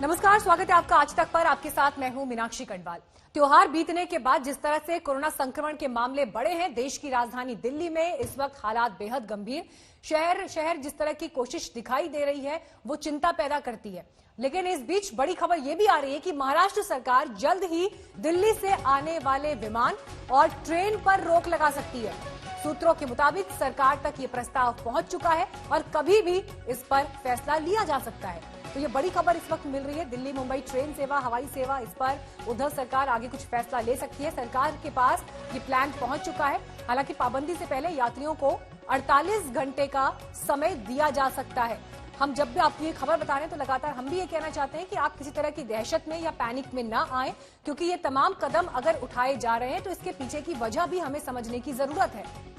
नमस्कार, स्वागत है आपका आज तक पर। आपके साथ मैं हूं मीनाक्षी कंडवाल। त्योहार बीतने के बाद जिस तरह से कोरोना संक्रमण के मामले बढ़े हैं देश की राजधानी दिल्ली में, इस वक्त हालात बेहद गंभीर। शहर जिस तरह की कोशिश दिखाई दे रही है वो चिंता पैदा करती है। लेकिन इस बीच बड़ी खबर यह भी आ रही है कि महाराष्ट्र सरकार जल्द ही दिल्ली से आने वाले विमान और ट्रेन पर रोक लगा सकती है। सूत्रों के मुताबिक सरकार तक ये प्रस्ताव पहुंच चुका है और कभी भी इस पर फैसला लिया जा सकता है। तो ये बड़ी खबर इस वक्त मिल रही है। दिल्ली मुंबई ट्रेन सेवा, हवाई सेवा, इस पर उद्धव सरकार आगे कुछ फैसला ले सकती है। सरकार के पास ये प्लान पहुंच चुका है। हालांकि पाबंदी से पहले यात्रियों को 48 घंटे का समय दिया जा सकता है। हम जब भी आपको ये खबर बता रहे हैं तो लगातार हम भी ये कहना चाहते हैं कि आप किसी तरह की दहशत में या पैनिक में ना आए, क्योंकि ये तमाम कदम अगर उठाए जा रहे हैं तो इसके पीछे की वजह भी हमें समझने की जरूरत है।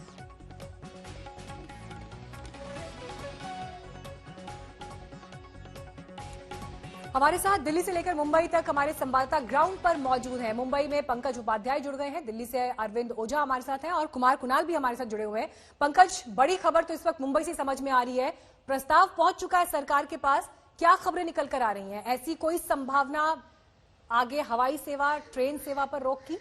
हमारे साथ दिल्ली से लेकर मुंबई तक हमारे संवाददाता ग्राउंड पर मौजूद हैं। मुंबई में पंकज उपाध्याय जुड़ गए हैं, दिल्ली से अरविंद ओझा हमारे साथ हैं और कुमार कुणाल भी हमारे साथ जुड़े हुए हैं। पंकज, बड़ी खबर तो इस वक्त मुंबई से समझ में आ रही है, प्रस्ताव पहुंच चुका है सरकार के पास। क्या खबरें निकल कर आ रही हैं? ऐसी कोई संभावना आगे हवाई सेवा, ट्रेन सेवा पर रोक की?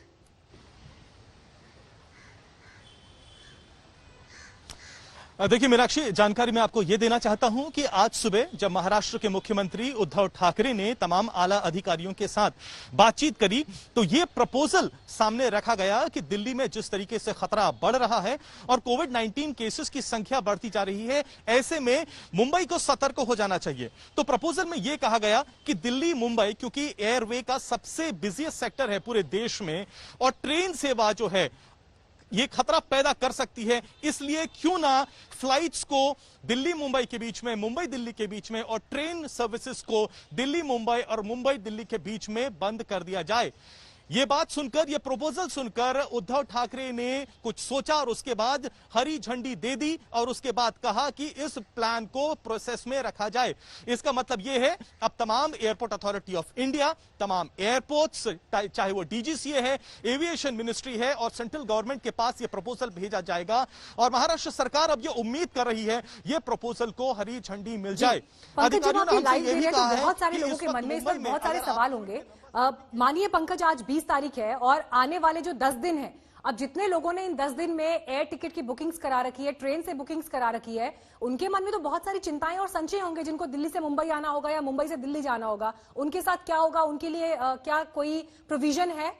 देखिए मीनाक्षी, जानकारी मैं आपको यह देना चाहता हूं कि आज सुबह जब महाराष्ट्र के मुख्यमंत्री उद्धव ठाकरे ने तमाम आला अधिकारियों के साथ बातचीत करी तो यह प्रपोजल सामने रखा गया कि दिल्ली में जिस तरीके से खतरा बढ़ रहा है और कोविड-19 केसेस की संख्या बढ़ती जा रही है, ऐसे में मुंबई को सतर्क हो जाना चाहिए। तो प्रपोजल में यह कहा गया कि दिल्ली मुंबई, क्योंकि एयरवे का सबसे बिजिएस्ट सेक्टर है पूरे देश में और ट्रेन सेवा जो है ये खतरा पैदा कर सकती है, इसलिए क्यों ना फ्लाइट्स को दिल्ली मुंबई के बीच में, मुंबई दिल्ली के बीच में और ट्रेन सर्विसेज को दिल्ली मुंबई और मुंबई दिल्ली के बीच में बंद कर दिया जाए। ये बात सुनकर, ये प्रपोजल सुनकर उद्धव ठाकरे ने कुछ सोचा और उसके बाद हरी झंडी दे दी और उसके बाद कहा कि इस प्लान को प्रोसेस में रखा जाए। इसका मतलब यह है अब तमाम एयरपोर्ट अथॉरिटी ऑफ इंडिया, तमाम एयरपोर्ट्स, चाहे वो डीजीसीए है, एविएशन मिनिस्ट्री है और सेंट्रल गवर्नमेंट के पास ये प्रपोजल भेजा जाएगा और महाराष्ट्र सरकार अब ये उम्मीद कर रही है ये प्रपोजल को हरी झंडी मिल जाए। अधिकारियों ने हमसे ये भी कहा है, बहुत सारे लोगों के मन में इस पर बहुत सारे सवाल होंगे। मानिए पंकज, आज 20 तारीख है और आने वाले जो 10 दिन हैं, अब जितने लोगों ने इन 10 दिन में एयर टिकट की बुकिंग्स करा रखी है, ट्रेन से बुकिंग्स करा रखी है, उनके मन में तो बहुत सारी चिंताएं और संशय होंगे। जिनको दिल्ली से मुंबई आना होगा या मुंबई से दिल्ली जाना होगा, उनके साथ क्या होगा? उनके लिए क्या कोई प्रोविजन है?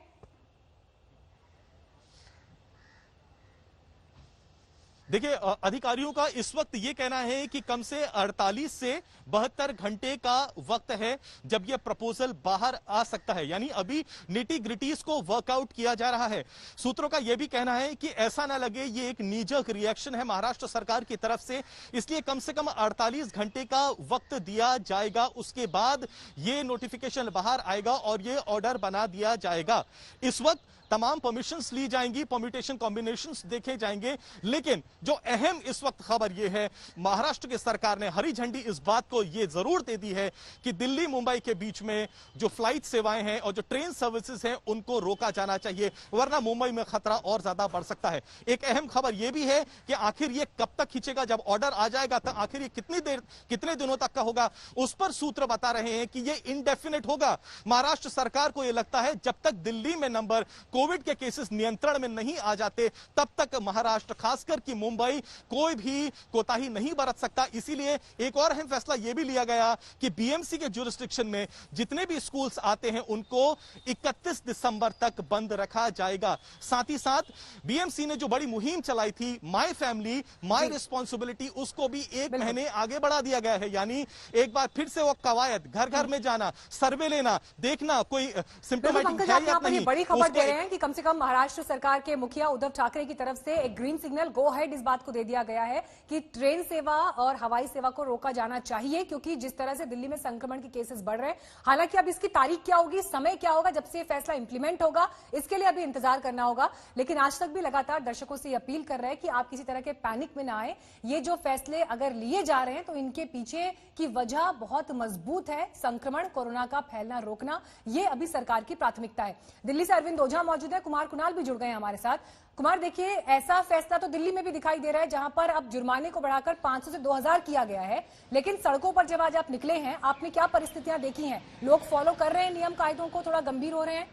देखिए, अधिकारियों का इस वक्त यह कहना है कि कम से 48 से 72 घंटे का वक्त है जब यह प्रपोजल बाहर आ सकता है, यानी अभी निटी ग्रिटीज को वर्कआउट किया जा रहा है। सूत्रों का यह भी कहना है कि ऐसा ना लगे ये एक नीजक रिएक्शन है महाराष्ट्र सरकार की तरफ से, इसलिए कम से कम 48 घंटे का वक्त दिया जाएगा। उसके बाद ये नोटिफिकेशन बाहर आएगा और ये ऑर्डर बना दिया जाएगा। इस वक्त तमाम परमिशंस ली जाएंगी, परम्यूटेशन कॉम्बिनेशंस देखे जाएंगे, लेकिन जो अहम इस वक्त खबर यह है, महाराष्ट्र की सरकार ने हरी झंडी इस बात को यह जरूर दे दी है कि दिल्ली मुंबई के बीच में जो फ्लाइट सेवाएं हैं और जो ट्रेन सर्विसेज हैं उनको रोका जाना चाहिए, वरना मुंबई में खतरा और ज्यादा बढ़ सकता है। एक अहम खबर यह भी है कि आखिर ये कब तक खींचेगा, जब ऑर्डर आ जाएगा तो आखिर ये कितने दिनों तक का होगा, उस पर सूत्र बता रहे हैं कि यह इनडेफिनेट होगा। महाराष्ट्र सरकार को यह लगता है जब तक दिल्ली में नंबर कोविड के केसेस नियंत्रण में नहीं आ जाते तब तक महाराष्ट्र, खासकर कि मुंबई, कोई भी कोताही नहीं बरत सकता। इसीलिए एक और अहम फैसला यह भी लिया गया कि बीएमसी के ज्यूरिसडिक्शन में जितने भी स्कूल्स आते हैं उनको 31 दिसंबर तक बंद रखा जाएगा। साथ ही साथ बीएमसी ने जो बड़ी मुहिम चलाई थी माय फैमिली माय रिस्पॉन्सिबिलिटी, उसको भी 1 महीने आगे बढ़ा दिया गया है। यानी एक बार फिर से वो कवायद, घर घर में जाना, सर्वे लेना, देखना कोई सिम्टोमेटिक है या नहीं। बड़ी खबर दे रहे हैं कि कम से कम महाराष्ट्र सरकार के मुखिया उद्धव ठाकरे की तरफ से एक ग्रीन सिग्नल, गो अहेड इस बात को दे दिया गया है कि ट्रेन सेवा और हवाई सेवा को रोका जाना चाहिए, क्योंकि जिस तरह से दिल्ली में संक्रमण के केसेस बढ़ रहे हैं। हालांकि अब इसकी तारीख क्या होगी, समय क्या होगा, जब से फैसला इंप्लीमेंट होगा, इसके लिए अभी इंतजार करना होगा। लेकिन आज तक भी लगातार दर्शकों से अपील कर रहे हैं कि आप किसी तरह के पैनिक में ना आए। ये जो फैसले अगर लिए जा रहे हैं तो इनके पीछे की वजह बहुत मजबूत है। संक्रमण, कोरोना का फैलना रोकना, ये अभी सरकार की प्राथमिकता है। दिल्ली से अरविंद ओझा मौजूद मौजूद है, कुमार कुणाल भी जुड़ गए हैं हमारे साथ। कुमार, देखिए, ऐसा फैसला तो दिल्ली में भी दिखाई दे रहा है जहां पर अब जुर्माने को बढ़ाकर 500 से 2000 किया गया है, लेकिन सड़कों पर जब आज आप निकले हैं, आपने क्या परिस्थितियां देखी हैं? लोग फॉलो कर रहे हैं नियम कायदों को, थोड़ा गंभीर हो रहे हैं?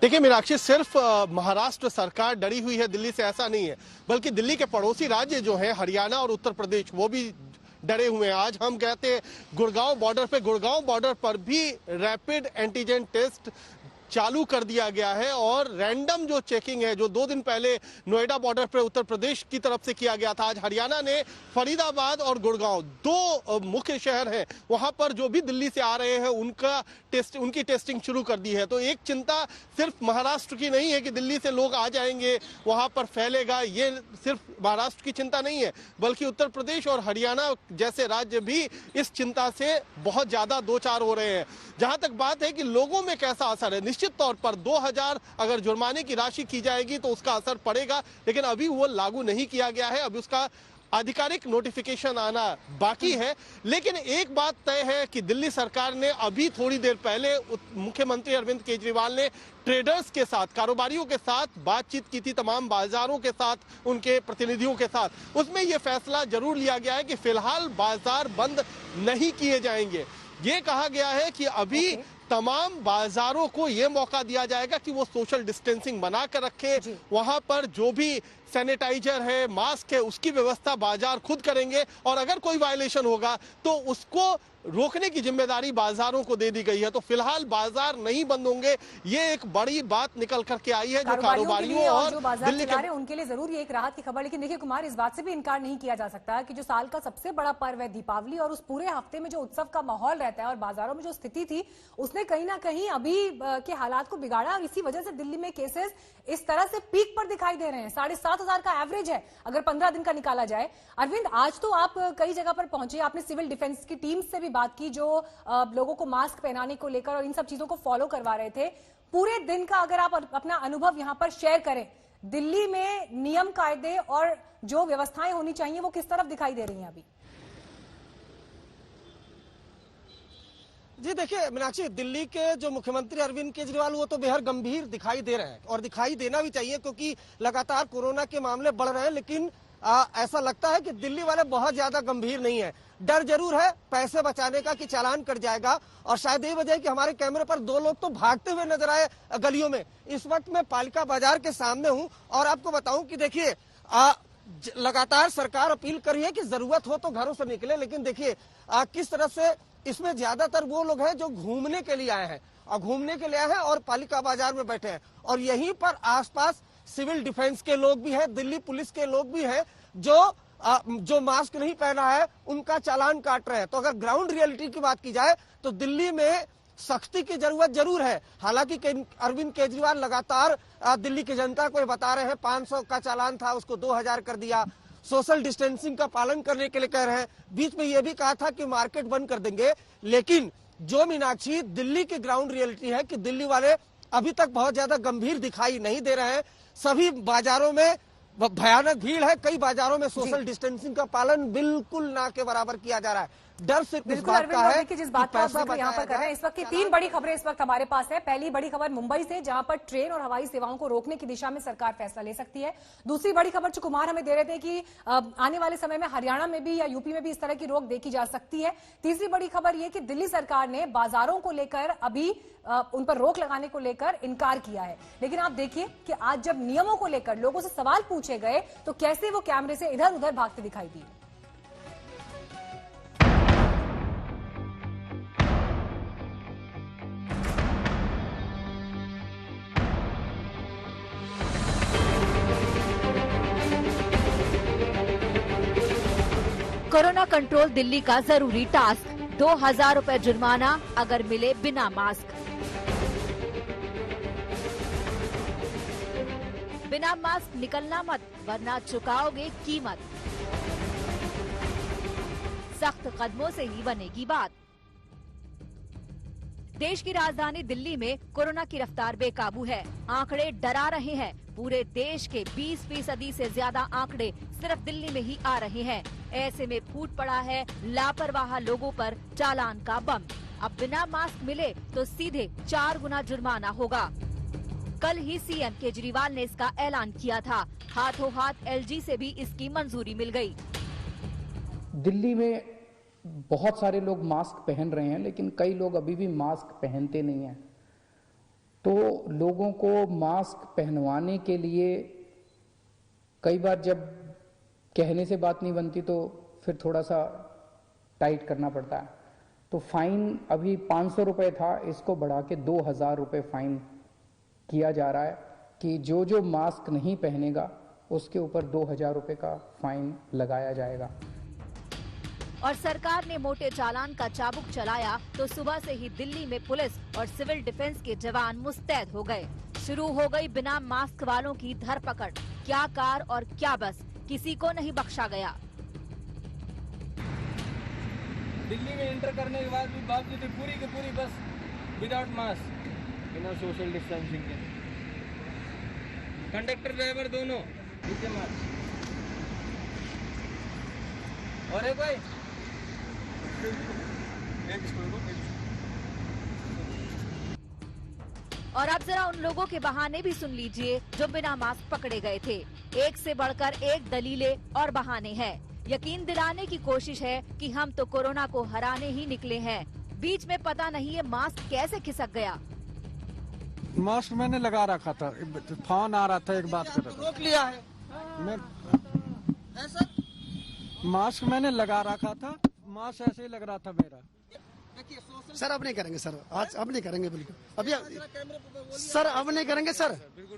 देखिए मीनाक्षी, सिर्फ महाराष्ट्र सरकार डरी हुई है दिल्ली से, ऐसा नहीं है, बल्कि दिल्ली के पड़ोसी राज्य जो हैं हरियाणा और उत्तर प्रदेश, वो भी डरे हुए हैं। आज हम कहते हैं गुड़गांव बॉर्डर पर भी रैपिड एंटीजन टेस्ट चालू कर दिया गया है और रैंडम जो चेकिंग है, जो 2 दिन पहले नोएडा बॉर्डर पर उत्तर प्रदेश की तरफ से किया गया था, आज हरियाणा ने फरीदाबाद और गुड़गांव 2 मुख्य शहर हैं, वहां पर जो भी दिल्ली से आ रहे हैं उनकी टेस्टिंग शुरू कर दी है। तो एक चिंता सिर्फ महाराष्ट्र की नहीं है कि दिल्ली से लोग आ जाएंगे, वहां पर फैलेगा, ये सिर्फ महाराष्ट्र की चिंता नहीं है, बल्कि उत्तर प्रदेश और हरियाणा जैसे राज्य भी इस चिंता से बहुत ज्यादा दो चार हो रहे हैं। जहां तक बात है कि लोगों में कैसा असर है, निश्चित तौर पर 2000 अगर जुर्माने की राशि की जाएगी तो उसका असर पड़ेगा, लेकिन अभी वो लागू नहीं किया गया है, अभी उसका आधिकारिक नोटिफिकेशन आना बाकी है। लेकिन एक बात तय है कि दिल्ली सरकार ने अभी थोड़ी देर पहले मुख्यमंत्री अरविंद केजरीवाल ने ट्रेडर्स के साथ, कारोबारियों के साथ बातचीत की थी, तमाम बाजारों के साथ, उनके प्रतिनिधियों के साथ। उसमें यह फैसला जरूर लिया गया है कि फिलहाल बाजार बंद नहीं किए जाएंगे। ये कहा गया है कि अभी तमाम बाजारों को यह मौका दिया जाएगा कि वो सोशल डिस्टेंसिंग बनाकर रखे, वहां पर जो भी सैनिटाइजर है, मास्क है, उसकी व्यवस्था बाजार खुद करेंगे और अगर कोई वायलेशन होगा तो उसको रोकने की जिम्मेदारी बाजारों को दे दी गई है। तो फिलहाल बाजार नहीं बंद होंगे, ये एक बड़ी बात निकल करके आई है जो कारोबारियों और जो बाजार चला रहे हैं उनके लिए जरूर ये एक राहत की खबर। लेकिन देखिए कुमार, इस बात से भी इनकार नहीं किया जा सकता कि जो साल का सबसे बड़ा पर्व है दीपावली, और उस पूरे हफ्ते में जो उत्सव का माहौल रहता है और बाजारों में जो स्थिति थी, उसने कहीं ना कहीं अभी के हालात को बिगाड़ा। इसी वजह से दिल्ली में केसेस इस तरह से पीक पर दिखाई दे रहे हैं। 7,500 का एवरेज है अगर 15 दिन का निकाला जाए। अरविंद, आज तो आप कई जगह पर पहुंचे, आपने सिविल डिफेंस की टीम से भी बात की जो लोगों को मास्क पहनाने को लेकर और इन सब चीजों को फॉलो करवा रहे थे। पूरे दिन का अगर आप अपना अनुभव यहां पर शेयर करें, दिल्ली में नियम कायदे और जो व्यवस्थाएं होनी चाहिए वो किस तरफ दिखाई दे रही हैं अभी? जी देखिए मीनाक्षी, दिल्ली के जो मुख्यमंत्री अरविंद केजरीवाल वो तो बेहद गंभीर दिखाई दे रहे हैं और दिखाई देना भी चाहिए, क्योंकि लगातार कोरोना के मामले बढ़ रहे हैं। लेकिन ऐसा लगता है कि दिल्ली वाले बहुत ज्यादा गंभीर नहीं है। डर जरूर है पैसे बचाने का कि चालान कट जाएगा, और शायद यही वजह है कि हमारे कैमरे पर 2 लोग तो भागते हुए नजर आए गलियों में। इस वक्त मैं पालिका बाजार के सामने हूं और आपको बताऊं कि देखिए लगातार सरकार अपील कर रही है कि जरूरत हो तो घरों से निकले, लेकिन देखिए किस तरह से इसमें ज्यादातर वो लोग हैं जो घूमने के लिए आए हैं और पालिका बाजार में बैठे हैं, और यहीं पर आसपास सिविल डिफेंस के लोग भी हैं, दिल्ली पुलिस के लोग भी हैं जो मास्क नहीं पहना है उनका चालान काट रहे हैं। तो अगर ग्राउंड रियलिटी की बात की जाए तो दिल्ली में सख्ती की जरूरत जरूर है। हालांकि अरविंद केजरीवाल लगातार दिल्ली की जनता को बता रहे हैं 500 का चालान था उसको 2000 कर दिया, सोशल डिस्टेंसिंग का पालन करने के लिए कह रहे हैं। बीच में यह भी कहा था कि मार्केट बंद कर देंगे। लेकिन जो मीनाक्षी दिल्ली की ग्राउंड रियलिटी है कि दिल्ली वाले अभी तक बहुत ज्यादा गंभीर दिखाई नहीं दे रहे हैं। सभी बाजारों में भयानक भीड़ है, कई बाजारों में सोशल डिस्टेंसिंग का पालन बिल्कुल ना के बराबर किया जा रहा है। डर सिर्फ इस बात का है कि जिस बात का आप यहाँ पर कर रहे हैं, इस वक्त की 3 बड़ी खबरें इस वक्त हमारे पास है। पहली बड़ी खबर मुंबई से, जहां पर ट्रेन और हवाई सेवाओं को रोकने की दिशा में सरकार फैसला ले सकती है। दूसरी बड़ी खबर जो कुमार हमें दे रहे थे कि आने वाले समय में हरियाणा में भी या यूपी में भी इस तरह की रोक देखी जा सकती है। तीसरी बड़ी खबर यह कि दिल्ली सरकार ने बाजारों को लेकर अभी उन पर रोक लगाने को लेकर इनकार किया है। लेकिन आप देखिए कि आज जब नियमों को लेकर लोगों से सवाल पूछे गए तो कैसे वो कैमरे से इधर उधर भागते दिखाई दिए। कोरोना कंट्रोल दिल्ली का जरूरी टास्क, 2000 रुपए जुर्माना अगर मिले बिना मास्क। बिना मास्क निकलना मत वरना चुकाओगे कीमत। सख्त कदमों से ही बनेगी बात। देश की राजधानी दिल्ली में कोरोना की रफ्तार बेकाबू है। आंकड़े डरा रहे हैं। पूरे देश के 20% से ज्यादा आंकड़े सिर्फ दिल्ली में ही आ रहे हैं। ऐसे में फूट पड़ा है लापरवाह लोगों पर चालान का बम। अब बिना मास्क मिले तो सीधे 4 गुना जुर्माना होगा। कल ही सीएम केजरीवाल ने इसका ऐलान किया था। हाथों हाथ एलजी से भी इसकी मंजूरी मिल गई। दिल्ली में बहुत सारे लोग मास्क पहन रहे हैं, लेकिन कई लोग अभी भी मास्क पहनते नहीं हैं। तो लोगों को मास्क पहनवाने के लिए कई बार जब कहने से बात नहीं बनती तो फिर थोड़ा सा टाइट करना पड़ता है। तो फाइन अभी 500 रुपए था, इसको बढ़ा के 2000 रुपए फाइन किया जा रहा है कि जो मास्क नहीं पहनेगा उसके ऊपर 2000 रुपए का फाइन लगाया जाएगा। और सरकार ने मोटे चालान का चाबुक चलाया तो सुबह से ही दिल्ली में पुलिस और सिविल डिफेंस के जवान मुस्तैद हो गए। शुरू हो गई बिना मास्क वालों की धरपकड़। क्या कार और क्या बस, किसी को नहीं बख्शा गया। दिल्ली में एंटर करने के बाद भी बावजूद पूरी की पूरी बस विदाउट मास्क, बिना सोशल डिस्टेंसिंग के। कंडक्टर ड्राइवर दोनों विद मास्क। और एक भाई और अब जरा उन लोगों के बहाने भी सुन लीजिए जो बिना मास्क पकड़े गए थे। एक से बढ़कर एक दलीलें और बहाने हैं। यकीन दिलाने की कोशिश है कि हम तो कोरोना को हराने ही निकले हैं। बीच में पता नहीं ये मास्क कैसे खिसक गया। मास्क मैंने लगा रखा था, फोन आ रहा था, एक बात कर रहा रोक लिया है मैं ऐसा? मास्क मैंने लगा रखा था, मास्क ऐसे ही लग रहा था मेरा। सर अब नहीं करेंगे सर, आज अब नहीं करेंगे बिल्कुल। अभी सर अब नहीं करेंगे सर,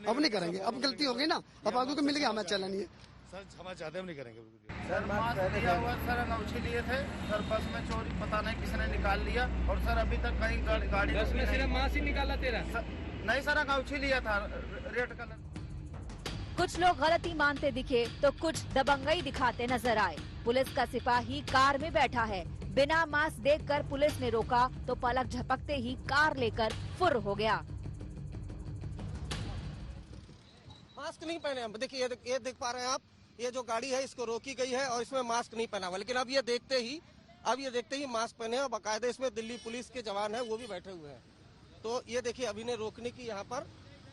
अब नहीं करेंगे। अब गलती हो गई ना, अब आगे को मिल गया, हमें चला नहीं है सर। हमारे चाहते हम नहीं करेंगे सर। मास्क दिया हुआ सर, अंगूठी लिए थे सर, बस में चोरी पता नहीं किसने निकाल लिया। और सर अभी तक कहीं गाड़ी बस में सिर्फ मास्क ही निकाला तेरा? नहीं सर, अंगूठी लिया था रेड कलर। कुछ लोग गलती मानते दिखे तो कुछ दबंगई दिखाते नजर आए। पुलिस का सिपाही कार में बैठा है। बिना मास्क देखकर पुलिस ने रोका तो पलक झपकते ही कार लेकर फुर हो गया। मास्क नहीं पहने हम। देखिए ये देख पा रहे हैं आप, ये जो गाड़ी है इसको रोकी गई है और इसमें मास्क नहीं पहना हुआ। लेकिन अब ये देखते ही मास्क पहने और बाकायदे इसमें दिल्ली पुलिस के जवान है वो भी बैठे हुए हैं। तो ये देखिए अभी ने रोकने की यहाँ पर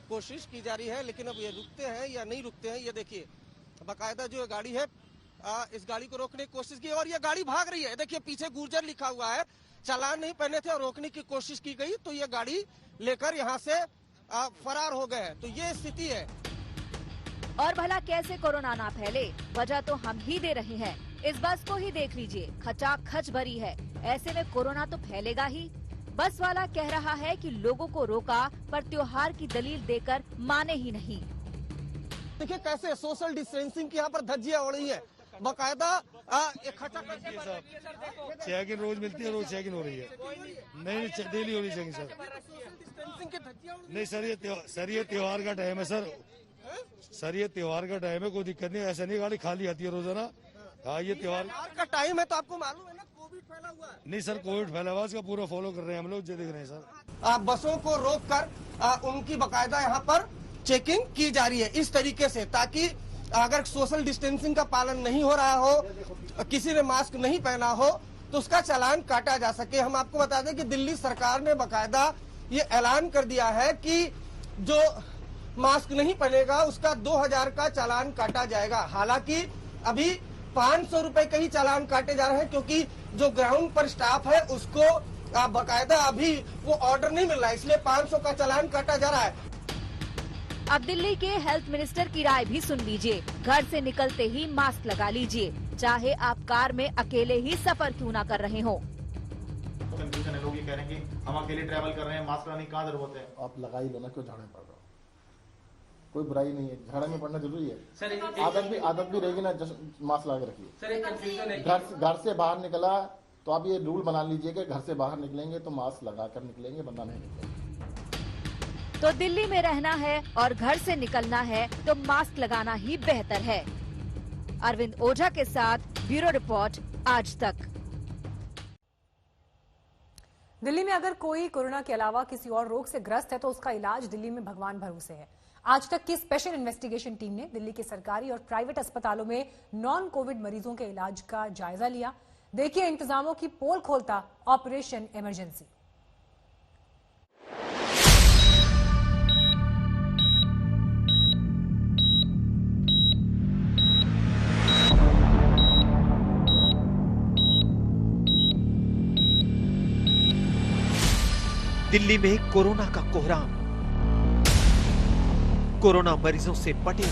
कोशिश की जा रही है, लेकिन अब ये रुकते हैं या नहीं रुकते हैं। ये देखिए बाकायदा जो गाड़ी है इस गाड़ी को रोकने की कोशिश की और ये गाड़ी भाग रही है। देखिए पीछे गुर्जर लिखा हुआ है, चालान नहीं पहने थे और रोकने की कोशिश की गई तो ये गाड़ी लेकर यहाँ से फरार हो गए। तो ये स्थिति है। और भला कैसे कोरोना ना फैले, वजह तो हम ही दे रहे हैं। इस बस को ही देख लीजिए, खचाखच भरी है। ऐसे में कोरोना तो फैलेगा ही। बस वाला कह रहा है कि लोगों को रोका पर त्योहार की दलील देकर माने ही नहीं। देखिए कैसे सोशल डिस्टेंसिंग की यहाँ पर धज्जियां उड़ी है। बाकायदा चेकिंग रोज मिलती है, रोज चेकिंग हो रही है। नहीं डेली हो रही चेकिंग सर। नहीं सर ये त्योहार का टाइम है सर। सर ये त्योहार का टाइम है, कोई दिक्कत नहीं। ऐसा नहीं गाड़ी खाली आती है रोजाना। हाँ ये त्योहार का टाइम है तो आपको मालूम है ना कोविड फैला हुआ है। नहीं सर, कोविड फैला हुआ, इसका पूरा फॉलो कर रहे हैं हम लोग, जो देख रहे हैं सर। बसों को रोककर उनकी बाकायदा यहाँ पर चेकिंग की जा रही है इस तरीके से, ताकि अगर सोशल डिस्टेंसिंग का पालन नहीं हो रहा हो, किसी ने मास्क नहीं पहना हो तो उसका चालान काटा जा सके। हम आपको बता दें कि दिल्ली सरकार ने बाकायदा ये ऐलान कर दिया है कि जो मास्क नहीं पहनेगा उसका 2000 का चालान काटा जाएगा। हालांकि अभी 500 रुपए के ही चालान काटे जा रहे हैं, क्योंकि जो ग्राउंड पर स्टाफ है उसको बाकायदा अभी वो ऑर्डर नहीं मिल रहा है, इसलिए 500 का चालान काटा जा रहा है। अब दिल्ली के हेल्थ मिनिस्टर की राय भी सुन लीजिए। घर से निकलते ही मास्क लगा लीजिए, चाहे आप कार में अकेले ही सफर क्यों ना कर रहे हो। कंफ्यूजन है, लोग ये कह रहे हैं कि हम अकेले ट्रैवल कर रहे हैं, मास्क लगाने की क्या जरूरत है। आप लगा ही लो ना, क्यों झाड़े पड़ रहे हो। कोई बुराई नहीं है, झाड़े में पड़ना जरूरी है। आदत भी रहेगी ना, मास्क लगा के रखिए। घर से बाहर निकला तो आप ये रूल बना लीजिए कि घर से बाहर निकलेंगे तो मास्क लगा कर निकलेंगे, वरना नहीं निकलेंगे। तो दिल्ली में रहना है और घर से निकलना है तो मास्क लगाना ही बेहतर है। अरविंद ओझा के साथ ब्यूरो रिपोर्ट, आज तक। दिल्ली में अगर कोई कोरोना के अलावा किसी और रोग से ग्रस्त है तो उसका इलाज दिल्ली में भगवान भरोसे है। आज तक की स्पेशल इन्वेस्टिगेशन टीम ने दिल्ली के सरकारी और प्राइवेट अस्पतालों में नॉन कोविड मरीजों के इलाज का जायजा लिया। देखिए इंतजामों की पोल खोलता ऑपरेशन इमरजेंसी। दिल्ली में कोरोना का कोहराम, कोरोना मरीजों से पटे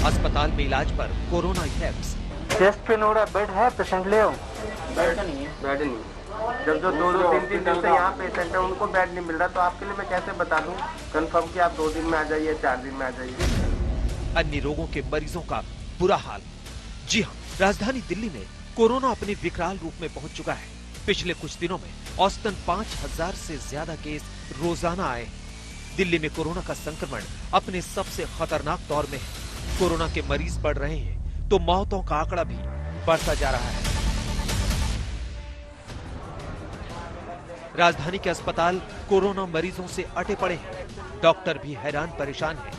अस्पताल में इलाज पर कोरोना इफेक्ट्स। चेस्ट पेन हो रहा, बेड है, पेशेंट ले आओ। बेड नहीं है, बेड नहीं। जब जो 2-3 दिन से यहाँ पेशेंट है उनको बेड नहीं मिल रहा, तो आपके लिए मैं कैसे बता दूं कंफर्म कि आप 2 दिन में आ जाइए, 4 दिन में आ जाइए। अन्य रोगों के मरीजों का बुरा हाल। जी हाँ, राजधानी दिल्ली में कोरोना अपने विकराल रूप में पहुंच चुका है। पिछले कुछ दिनों में औसतन 5000 से ज्यादा केस रोजाना आए। दिल्ली में कोरोना का संक्रमण अपने सबसे खतरनाक दौर में है। कोरोना के मरीज बढ़ रहे हैं तो मौतों का आंकड़ा भी बढ़ता जा रहा है। राजधानी के अस्पताल कोरोना मरीजों से अटे पड़े हैं। डॉक्टर भी हैरान परेशान हैं।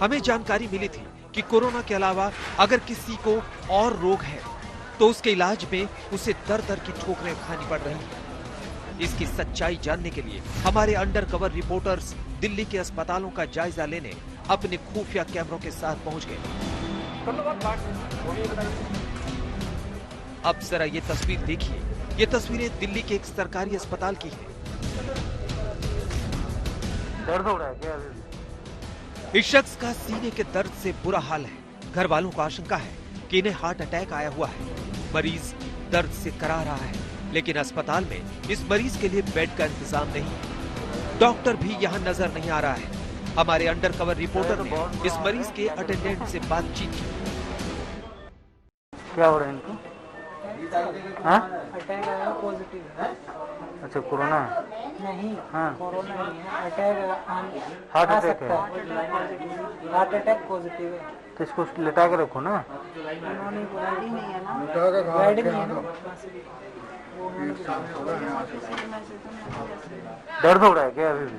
हमें जानकारी मिली थी कि कोरोना के अलावा अगर किसी को और रोग है तो उसके इलाज में उसे दर दर की ठोकरें खानी पड़ रही हैं। इसकी सच्चाई जानने के लिए हमारे अंडरकवर रिपोर्टर्स दिल्ली के अस्पतालों का जायजा लेने अपने खुफिया कैमरों के साथ पहुंच गए। अब जरा ये तस्वीर देखिए। ये तस्वीरें दिल्ली के एक सरकारी अस्पताल की हैं। दर्द हो रहा है क्या? इस शख्स का सीने के दर्द से बुरा हाल है। घर वालों को आशंका है कि इन्हें हार्ट अटैक आया हुआ है। मरीज दर्द से करा रहा है, लेकिन अस्पताल में इस मरीज के लिए बेड का इंतजाम नहीं है। डॉक्टर भी यहाँ नजर नहीं आ रहा है। हमारे अंडरकवर रिपोर्टर ने इस मरीज के अटेंडेंट से बातचीत की। क्या हो रहा है इनको? अटैक आया पॉजिटिव है। अच्छा, कोरोना है? नहीं, हाँ, कोरोना नहीं है, अटैक हार्ट अटैक है। हार्ट अटैक पॉजिटिव है। तो इसको लेटा के रखो ना। उन्होंने बोला ही नहीं है ना, बेड नहीं है ना। दर्द हो रहा है क्या अभी भी?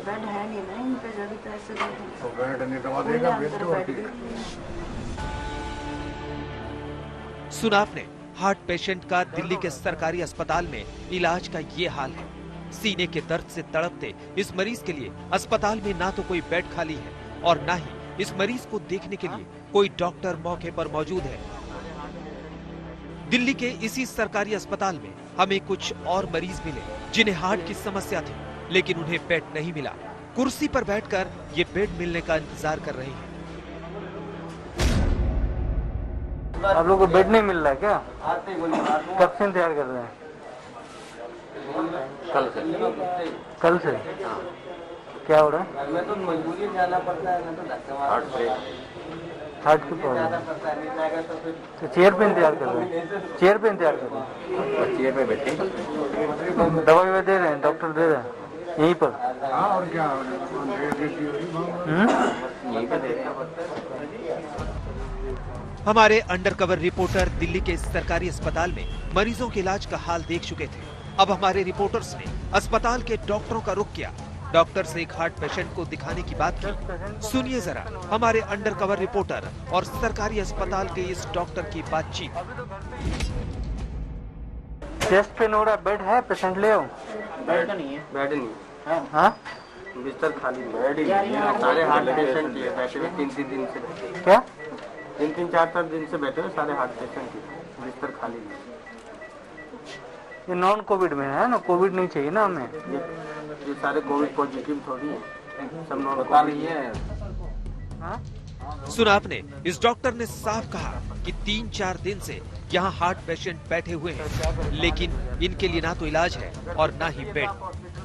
बेड है नहीं ना इन पे, जब तक ऐसे बेड नहीं, दवा देगा बेड। सुना आपने, हार्ट पेशेंट का दिल्ली के सरकारी अस्पताल में इलाज का ये हाल है। सीने के दर्द से तड़पते इस मरीज के लिए अस्पताल में ना तो कोई बेड खाली है और ना ही इस मरीज को देखने के लिए कोई डॉक्टर मौके पर मौजूद है। दिल्ली के इसी सरकारी अस्पताल में हमें कुछ और मरीज मिले जिन्हें हार्ट की समस्या थी, लेकिन उन्हें बेड नहीं मिला। कुर्सी पर बैठकर ये बेड मिलने का इंतजार कर रहे हैं। आप लोगों को बेड नहीं मिल रहा है क्या? कब से इंतजार कर रहे हैं? कल से? क्या हो रहा है? मैं तो मजबूरी जाना पड़ता है, मैं तो हार्ट की प्रॉब्लम। तो चेयर पे इंतजार कर रहे हैं? चेयर पे इंतजार कर रहे हैं? चेयर पे बैठे दवाई दे रहे हैं, डॉक्टर दे रहे हैं यहीं पर? और क्या यहीं पे दे। हमारे अंडरकवर रिपोर्टर दिल्ली के सरकारी अस्पताल में मरीजों के इलाज का हाल देख चुके थे। अब हमारे रिपोर्टर्स ने अस्पताल के डॉक्टरों का रुख किया। डॉक्टर से एक हार्ट पेशेंट को दिखाने की बात की। सुनिए जरा हमारे अंडरकवर रिपोर्टर और सरकारी अस्पताल के इस डॉक्टर की बातचीत। चेस्ट पेन हो रहा, बेड है, पेशेंट ले आओ। बेड नहीं है, बेड नहीं है। हाँ, बिस्तर खाली बेड ही नहीं है। सारे हार्ट पेशेंट बैठे हुए 3-3 दिन से। क्या? 3-3, 4-4 दिन से बैठे हुए सारे हार्ट पेशेंट की, बिस्तर खाली नहीं। ये नॉन कोविड में है ना, कोविड नहीं चाहिए ना हमें। ये सारे कोविड पॉजिटिव थोड़ी है, सब नॉन कोविड है। सुना आपने, इस डॉक्टर ने साफ कहा कि 3-4 दिन से यहाँ हार्ट पेशेंट बैठे हुए हैं, लेकिन इनके लिए ना तो इलाज है और ना ही बेड।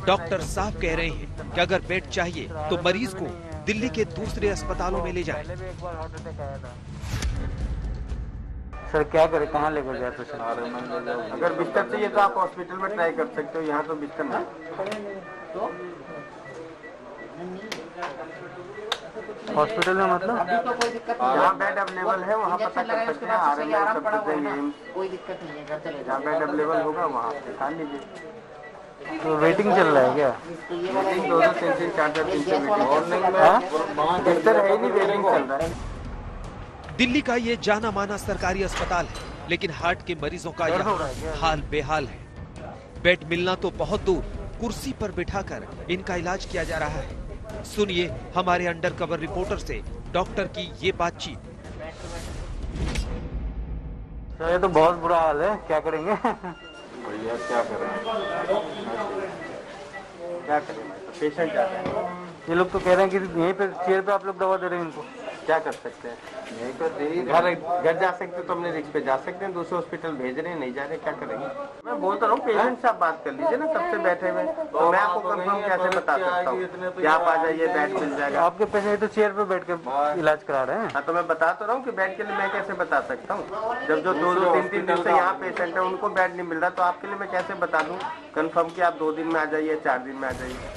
डॉक्टर साफ कह रहे हैं कि अगर बेड चाहिए तो मरीज को दिल्ली के दूसरे अस्पतालों में ले जाएं। सर क्या करे, कहाँ लेकर जाए पेशेंट? अगर बिस्तर चाहिए तो आप हॉस्पिटल में ट्राई कर सकते हो, यहाँ तो बिस्तर नहीं। हॉस्पिटल में मतलब? जहाँ बेड अवेलेबल है वहाँ पता कर सकते हैं। RML सब कुछ है, कोई दिक्कत नहीं है, घर चले जहाँ बेड अवेलेबल होगा वहाँ दिखा लीजिए। तो वेटिंग चल रहा है क्या? वेटिंग 2-3, 4-4 दिन से वेटिंग। मॉर्निंग में बिस्तर है ही नहीं, वेटिंग चल रहा है। दिल्ली का ये जाना माना सरकारी अस्पताल है, लेकिन हार्ट के मरीजों का यहाँ हाल बेहाल है। बेड मिलना तो बहुत दूर, कुर्सी पर बिठाकर इनका इलाज किया जा रहा है। सुनिए हमारे अंडरकवर रिपोर्टर से डॉक्टर की ये बातचीत। सर ये तो बहुत बुरा हाल है, क्या करेंगे? भैया क्या करें, क्या करें, तो पेशेंट जाते हैं। ये लोग तो कह रहे हैं कि यहीं पे चेयर पे आप लोग दवा दे रहे हैं इनको। क्या कर सकते हैं, यहीं पर दे ही घर जा सकते तो अपने रिक्स पे जा सकते हैं, दूसरे हॉस्पिटल भेज रहे हैं, नहीं जा रहे, क्या करेंगे। मैं बोलता रहा हूँ पेशेंट से आप बात कर लीजिए ना, सबसे बैठे हुए, तो मैं आपको कंफर्म कैसे बता सकता हूँ कि आप आ जाइए, बेड मिल जाएगा। आपके पेशेंट तो चेयर पे बैठ के इलाज करा रहे हैं। हाँ तो मैं बता तो रहा हूँ कि बेड के लिए मैं कैसे बता सकता हूँ, जब जो 2-2, 3-3 दिन से यहाँ पेशेंट है उनको बेड नहीं मिल रहा, तो आपके लिए मैं कैसे बता दूँ कंफर्म कि आप 2 दिन में आ जाइए, 4 दिन में आ जाइए।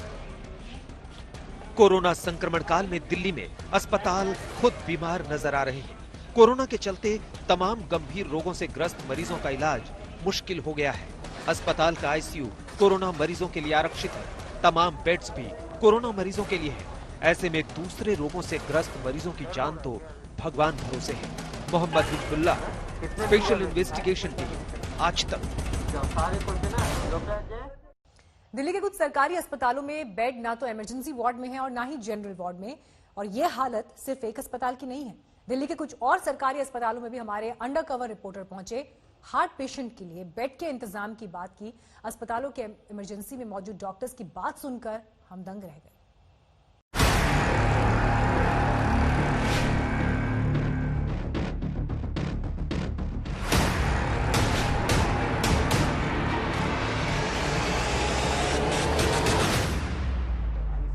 कोरोना संक्रमण काल में दिल्ली में अस्पताल खुद बीमार नजर आ रहे हैं। कोरोना के चलते तमाम गंभीर रोगों से ग्रस्त मरीजों का इलाज मुश्किल हो गया है। अस्पताल का आईसीयू कोरोना मरीजों के लिए आरक्षित है, तमाम बेड्स भी कोरोना मरीजों के लिए है। ऐसे में दूसरे रोगों से ग्रस्त मरीजों की जान तो भगवान भरोसे है। Mohammad हिब्बुल्लाह, special investigation team, Aaj तक। दिल्ली के कुछ सरकारी अस्पतालों में बेड ना तो इमरजेंसी वार्ड में है और ना ही जनरल वार्ड में, और यह हालत सिर्फ एक अस्पताल की नहीं है। दिल्ली के कुछ और सरकारी अस्पतालों में भी हमारे अंडरकवर रिपोर्टर पहुंचे, हार्ट पेशेंट के लिए बेड के इंतजाम की बात की। अस्पतालों के इमरजेंसी में मौजूद डॉक्टर्स की बात सुनकर हम दंग रह गए।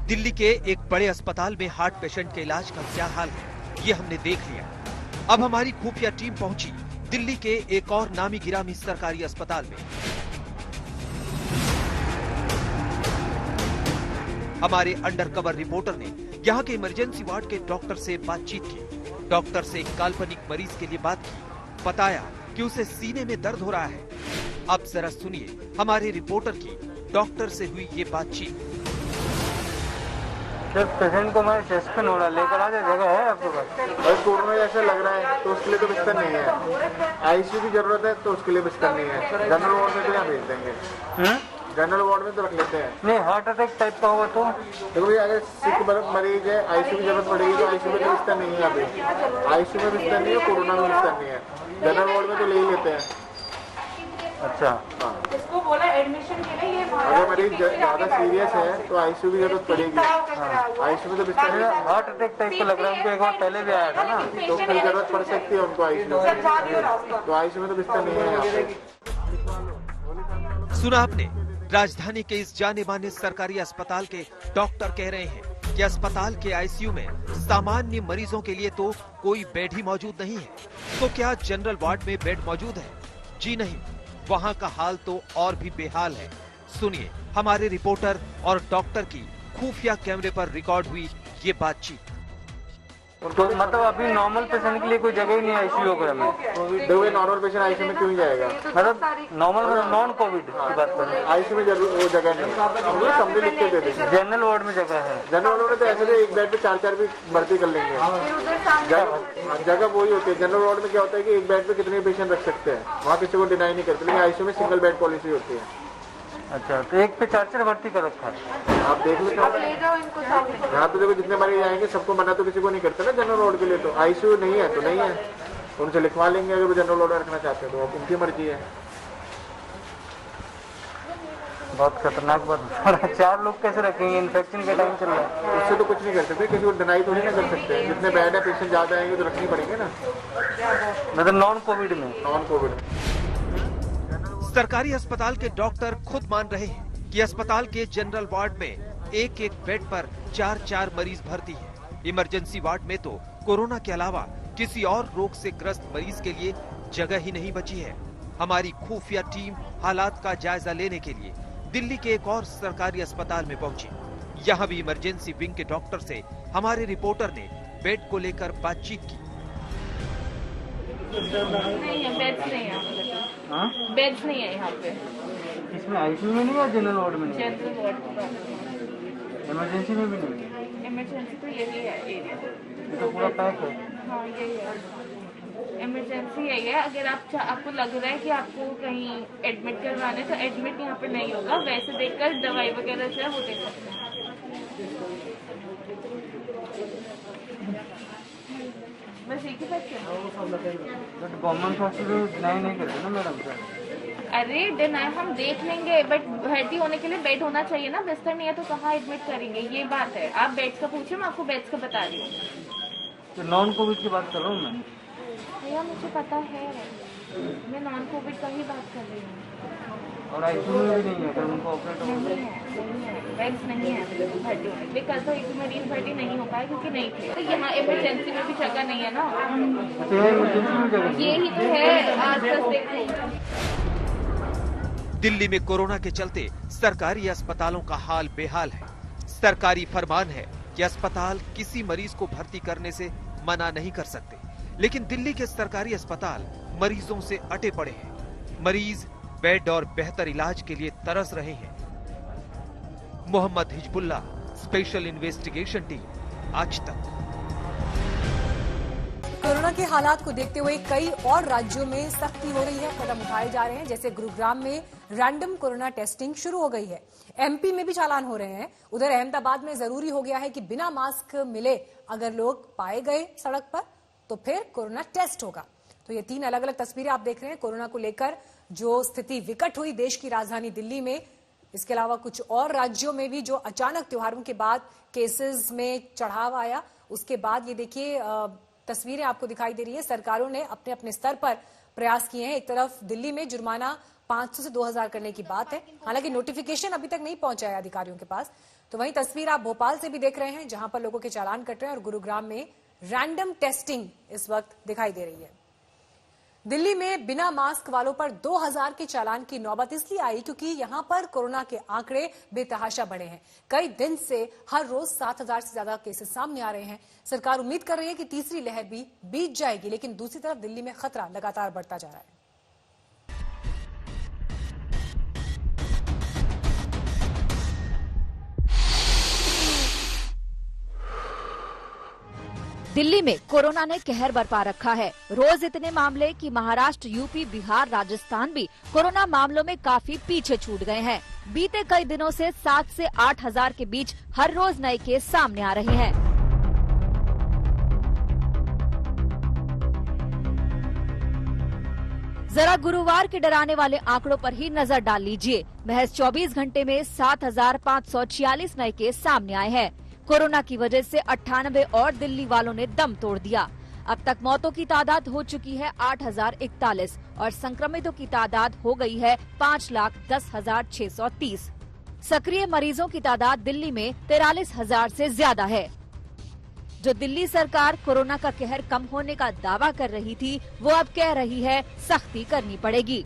दिल्ली के एक बड़े अस्पताल में हार्ट पेशेंट के इलाज का क्या हाल है, ये हमने देख लिया। अब हमारी खुफिया टीम पहुंची दिल्ली के एक और नामी गिरामी सरकारी अस्पताल में। हमारे अंडरकवर रिपोर्टर ने यहाँ के इमरजेंसी वार्ड के डॉक्टर से बातचीत की। डॉक्टर से एक काल्पनिक मरीज के लिए बात की, बताया कि उसे सीने में दर्द हो रहा है। अब जरा सुनिए हमारे रिपोर्टर की डॉक्टर से हुई ये बातचीत। जब पेशेंट को मैं चेस्ट पेन हो रहा, लेकर आ जाए, जगह है आपके पास? अगर कोरोना जैसा लग रहा है तो उसके लिए तो बिस्तर नहीं है, आईसीयू की जरूरत है तो उसके लिए बिस्तर नहीं है, जनरल वार्ड में तो यहाँ भेज देंगे, जनरल वार्ड में तो रख लेते हैं। नहीं, हार्ट अटैक टाइप का हुआ तो देखो भैया, अगर सिक मरीज है, आईसीयू की जरूरत पड़ेगी तो आईसीयू में तो बिस्तर नहीं है। अभी आईसीयू में बिस्तर नहीं है, कोरोना में बिस्तर नहीं है, जनरल वार्ड में तो ले ही लेते हैं। अच्छा, हाँ। इसको बोला एडमिशन के लिए, अगर मरीज ज्यादा सीरियस है तो आईसीयू की जरूरत पड़ेगी। आईसीयू में तो बिस्तर नहीं है। हार्ट अटैक टाइप का लग रहा है, उनको एक बार पहले भी आया था ना, तो फिर जरूरत पड़ सकती है उनको आईसीयू में, तो आईसीयू में तो बिस्तर नहीं है यहाँ पे। सुना आपने, राजधानी के इस जाने माने सरकारी अस्पताल के डॉक्टर कह रहे हैं कि अस्पताल के आईसीयू में सामान्य मरीजों के लिए तो कोई बेड ही मौजूद नहीं है। तो क्या जनरल वार्ड में बेड मौजूद है? जी नहीं, वहां का हाल तो और भी बेहाल है। सुनिए हमारे रिपोर्टर और डॉक्टर की खुफिया कैमरे पर रिकॉर्ड हुई ये बातचीत। तो मतलब अभी नॉर्मल पेशेंट के लिए कोई जगह ही नहीं है आईसीयू में? देखो नॉर्मल पेशेंट आईसीयू में क्यों जाएगा? मतलब नॉर्मल मतलब नॉन कोविड की बात करें, आईसीयू में वो जगह नहीं है, समझे लिख के दे देंगे। जनरल वार्ड में जगह है, जनरल वार्ड में तो ऐसे भी एक बेड पे 4-4 भी भर्ती कर लेंगे। जगह वही होती है। जनरल वार्ड में क्या होता है कि एक बेड पे कितने पेशेंट रख सकते हैं, वहाँ किसी को डिनाई नहीं करते, लेकिन आईसीयू में सिंगल बेड पॉलिसी होती है। अच्छा, तो एक पे 4-4 भर्ती कर रखा है। आप देख लो, यहाँ पे देखो जितने मरीज आएंगे सबको मना तो किसी को नहीं करते ना जनरल वार्ड के लिए। तो आईसीयू नहीं है तो नहीं है, उनसे लिखवा लेंगे अगर वो जनरल वार्ड में रखना चाहते हैं तो अब उनकी मर्जी है। बहुत खतरनाक बात। 4 लोग कैसे रखेंगे, इन्फेक्शन का टाइम चल रहा है, उससे तो कुछ नहीं कर सकते, किसी को डिनाई तो नहीं कर सकते। जितने बेड है पेशेंट ज्यादा आएंगे तो रखनी पड़ेंगे ना, मतलब नॉन कोविड में। नॉन कोविड सरकारी अस्पताल के डॉक्टर खुद मान रहे हैं कि अस्पताल के जनरल वार्ड में एक एक बेड पर 4-4 मरीज भर्ती है। इमरजेंसी वार्ड में तो कोरोना के अलावा किसी और रोग से ग्रस्त मरीज के लिए जगह ही नहीं बची है। हमारी खुफिया टीम हालात का जायजा लेने के लिए दिल्ली के एक और सरकारी अस्पताल में पहुंची। यहाँ भी इमरजेंसी विंग के डॉक्टर से हमारे रिपोर्टर ने बेड को लेकर बातचीत की। नहीं है, बेड्स नहीं है, बेड्स नहीं है यहाँ पे। इसमें आईसीयू में नहीं है, जनरल वार्ड में नहीं है, जनरल वार्ड, इमरजेंसी में भी नहीं है। इमरजेंसी तो यही है एरिया, ये तो पूरा पैक है। हाँ यही है, इमरजेंसी यही है। अगर आपको लग रहा है कि आपको कहीं एडमिट करवाना है तो एडमिट यहाँ पे नहीं होगा, वैसे देखकर दवाई वगैरह जो है वो दे सकते हैं। बस एक ही बच्चे? गवर्नमेंट हॉस्पिटल डिनाई नहीं करते ना मैडम सर। अरे डिनाई हम देख लेंगे, बट भर्ती होने के लिए बेड होना चाहिए ना। बिस्तर नहीं है तो कहाँ एडमिट करेंगे, ये बात है। आप बेड्स का पूछिए, मैं आपको बेड्स का बता रही हूँ। तो नॉन कोविड की बात कर रहा हूँ मैं। भैया मुझे पता है, मैं नॉन कोविड का ही बात कर रही हूँ। और आईसीयू में भी नहीं है, अगर उनको ऑपरेट नहीं है, बेड्स नहीं है भर्ती होने के लिए। कल तो एक मरीज भर्ती नहीं हो पाया क्योंकि नहीं थे। तो यहाँ इमरजेंसी में भी जगह नहीं है ना। यही तो है आसपास देखो। दिल्ली में कोरोना के चलते सरकारी अस्पतालों का हाल बेहाल है। सरकारी फरमान है कि अस्पताल किसी मरीज को भर्ती करने से मना नहीं कर सकते, लेकिन दिल्ली के सरकारी अस्पताल मरीजों से अटे पड़े हैं। मरीज बेड और बेहतर इलाज के लिए तरस रहे हैं। Mohammad Hizbullah, special investigation team, Aaj Tak. Corona के हालात को देखते हुए कई और राज्यों में सख्ती हो रही है, कदम उठाए जा रहे हैं। जैसे गुरुग्राम में रैंडम कोरोना टेस्टिंग शुरू हो गई है। एमपी में भी चालान हो रहे हैं। उधर अहमदाबाद में जरूरी हो गया है कि बिना मास्क मिले अगर लोग पाए गए सड़क पर तो फिर कोरोना टेस्ट होगा। तो ये 3 अलग अलग तस्वीरें आप देख रहे हैं कोरोना को लेकर जो स्थिति विकट हुई देश की राजधानी दिल्ली में। इसके अलावा कुछ और राज्यों में भी जो अचानक त्योहारों के बाद केसेस में चढ़ाव आया, उसके बाद ये देखिए तस्वीरें आपको दिखाई दे रही है। सरकारों ने अपने अपने स्तर पर प्रयास किए हैं। एक तरफ दिल्ली में जुर्माना 500 से 2000 करने की बात है, हालांकि नोटिफिकेशन अभी तक नहीं पहुंचा है अधिकारियों के पास। तो वहीं तस्वीर आप भोपाल से भी देख रहे हैं, जहां पर लोगों के चालान कट रहे हैं, और गुरुग्राम में रैंडम टेस्टिंग इस वक्त दिखाई दे रही है। दिल्ली में बिना मास्क वालों पर 2000 के चालान की नौबत इसलिए आई क्योंकि यहां पर कोरोना के आंकड़े बेतहाशा बढ़े हैं। कई दिन से हर रोज 7000 से ज्यादा केसेस सामने आ रहे हैं। सरकार उम्मीद कर रही है कि तीसरी लहर भी बीत जाएगी, लेकिन दूसरी तरफ दिल्ली में खतरा लगातार बढ़ता जा रहा है। दिल्ली में कोरोना ने कहर बरपा रखा है। रोज इतने मामले कि महाराष्ट्र, यूपी, बिहार, राजस्थान भी कोरोना मामलों में काफी पीछे छूट गए हैं। बीते कई दिनों से 7 से 8000 के बीच हर रोज नए केस सामने आ रहे हैं। जरा गुरुवार के डराने वाले आंकड़ों पर ही नजर डाल लीजिए। महज 24 घंटे में 7546 नए केस सामने आए हैं। कोरोना की वजह से 98 और दिल्ली वालों ने दम तोड़ दिया। अब तक मौतों की तादाद हो चुकी है 8041 और संक्रमितों की तादाद हो गई है 5,10,630। सक्रिय मरीजों की तादाद दिल्ली में 43,000 से ज्यादा है। जो दिल्ली सरकार कोरोना का कहर कम होने का दावा कर रही थी, वो अब कह रही है सख्ती करनी पड़ेगी।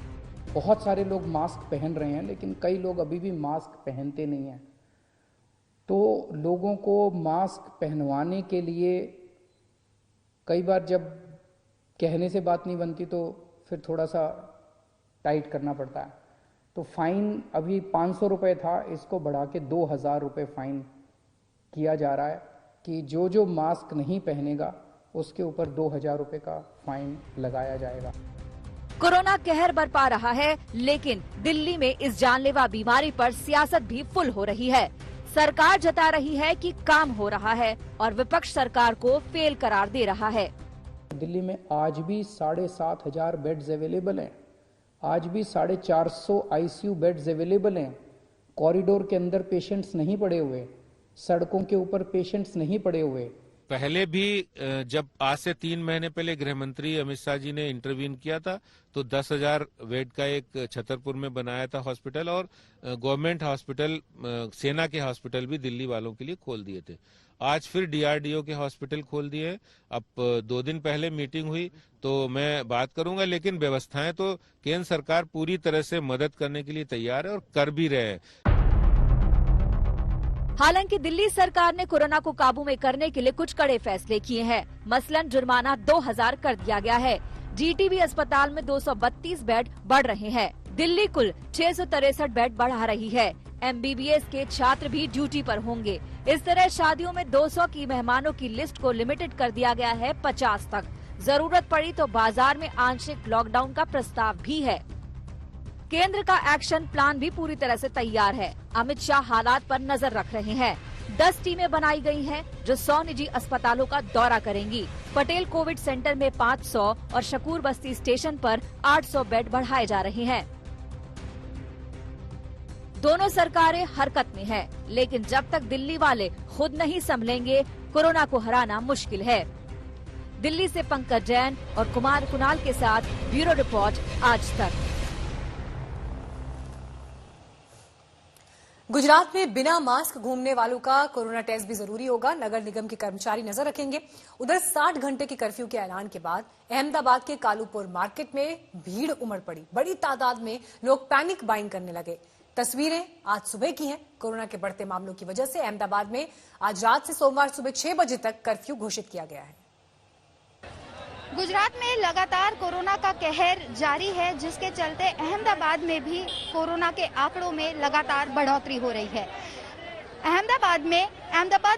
बहुत सारे लोग मास्क पहन रहे हैं, लेकिन कई लोग अभी भी मास्क पहनते नहीं हैं। तो लोगों को मास्क पहनवाने के लिए कई बार जब कहने से बात नहीं बनती तो फिर थोड़ा सा टाइट करना पड़ता है। तो फाइन अभी 500 रुपये था, इसको बढ़ा के 2000 रुपये फाइन किया जा रहा है कि जो मास्क नहीं पहनेगा उसके ऊपर 2000 रुपये का फाइन लगाया जाएगा। कोरोना कहर बरपा रहा है, लेकिन दिल्ली में इस जानलेवा बीमारी पर सियासत भी फुल हो रही है। सरकार जता रही है कि काम हो रहा है और विपक्ष सरकार को फेल करार दे रहा है। दिल्ली में आज भी 7500 बेड्स अवेलेबल हैं। आज भी 450 आईसीयू बेड्स अवेलेबल हैं। कॉरिडोर के अंदर पेशेंट्स नहीं पड़े हुए, सड़कों के ऊपर पेशेंट्स नहीं पड़े हुए। पहले भी जब आज से 3 महीने पहले गृह मंत्री अमित शाह जी ने इंटरवीन किया था तो 10,000 बेड का एक छतरपुर में बनाया था हॉस्पिटल, और गवर्नमेंट हॉस्पिटल, सेना के हॉस्पिटल भी दिल्ली वालों के लिए खोल दिए थे। आज फिर डीआरडीओ के हॉस्पिटल खोल दिए। अब 2 दिन पहले मीटिंग हुई तो मैं बात करूंगा, लेकिन व्यवस्थाएं तो केंद्र सरकार पूरी तरह से मदद करने के लिए तैयार है और कर भी रहे हैं। हालांकि दिल्ली सरकार ने कोरोना को काबू में करने के लिए कुछ कड़े फैसले किए हैं। मसलन जुर्माना 2000 कर दिया गया है। जीटीबी अस्पताल में 232 बेड बढ़ रहे हैं। दिल्ली कुल 663 बेड बढ़ा रही है। एमबीबीएस के छात्र भी ड्यूटी पर होंगे। इस तरह शादियों में 200 की मेहमानों की लिस्ट को लिमिटेड कर दिया गया है 50 तक। जरूरत पड़ी तो बाजार में आंशिक लॉकडाउन का प्रस्ताव भी है। केंद्र का एक्शन प्लान भी पूरी तरह से तैयार है। अमित शाह हालात पर नजर रख रहे हैं। 10 टीमें बनाई गई हैं जो 100 निजी अस्पतालों का दौरा करेंगी। पटेल कोविड सेंटर में 500 और शकूर बस्ती स्टेशन पर 800 बेड बढ़ाए जा रहे हैं। दोनों सरकारें हरकत में है, लेकिन जब तक दिल्ली वाले खुद नहीं संभलेंगे कोरोना को हराना मुश्किल है। दिल्ली से पंकज जैन और कुमार कुणाल के साथ ब्यूरो रिपोर्ट आज तक। गुजरात में बिना मास्क घूमने वालों का कोरोना टेस्ट भी जरूरी होगा। नगर निगम के कर्मचारी नजर रखेंगे। उधर 60 घंटे के कर्फ्यू के ऐलान के बाद अहमदाबाद के कालूपुर मार्केट में भीड़ उमड़ पड़ी। बड़ी तादाद में लोग पैनिक बाइंग करने लगे। तस्वीरें आज सुबह की हैं। कोरोना के बढ़ते मामलों की वजह से अहमदाबाद में आज रात से सोमवार सुबह 6 बजे तक कर्फ्यू घोषित किया गया है। गुजरात में लगातार कोरोना का कहर जारी है, जिसके चलते अहमदाबाद में भी कोरोना के आंकड़ों में लगातार बढ़ोतरी हो रही है। अहमदाबाद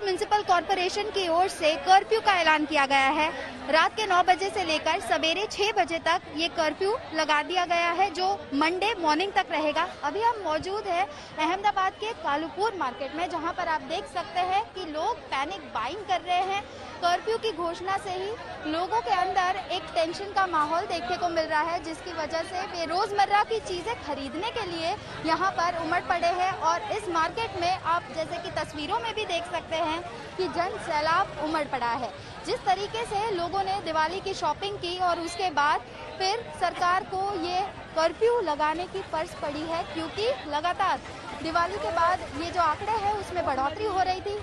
म्युनिसिपल कॉरपोरेशन की ओर से कर्फ्यू का ऐलान किया गया है। रात के 9 बजे से लेकर सवेरे 6 बजे तक ये कर्फ्यू लगा दिया गया है, जो मंडे मॉर्निंग तक रहेगा। अभी हम मौजूद है अहमदाबाद के कालूपुर मार्केट में, जहां पर आप देख सकते हैं कि लोग पैनिक बाइंग कर रहे हैं। कर्फ्यू की घोषणा से ही लोगों के अंदर एक टेंशन का माहौल देखने को मिल रहा है, जिसकी वजह से वे रोजमर्रा की चीजें खरीदने के लिए यहाँ पर उमड़ पड़े हैं। और इस मार्केट में आप जैसे कि तस्वीरों में भी देख सकते हैं कि जन सैलाब उमड़ पड़ा है। जिस तरीके से लोगों ने दिवाली की शॉपिंग की और उसके बाद फिर सरकार को ये कर्फ्यू लगाने की फर्ज पड़ी है, क्योंकि लगातार दिवाली के बाद ये जो आंकड़े हैं उसमें बढ़ोतरी हो रही थी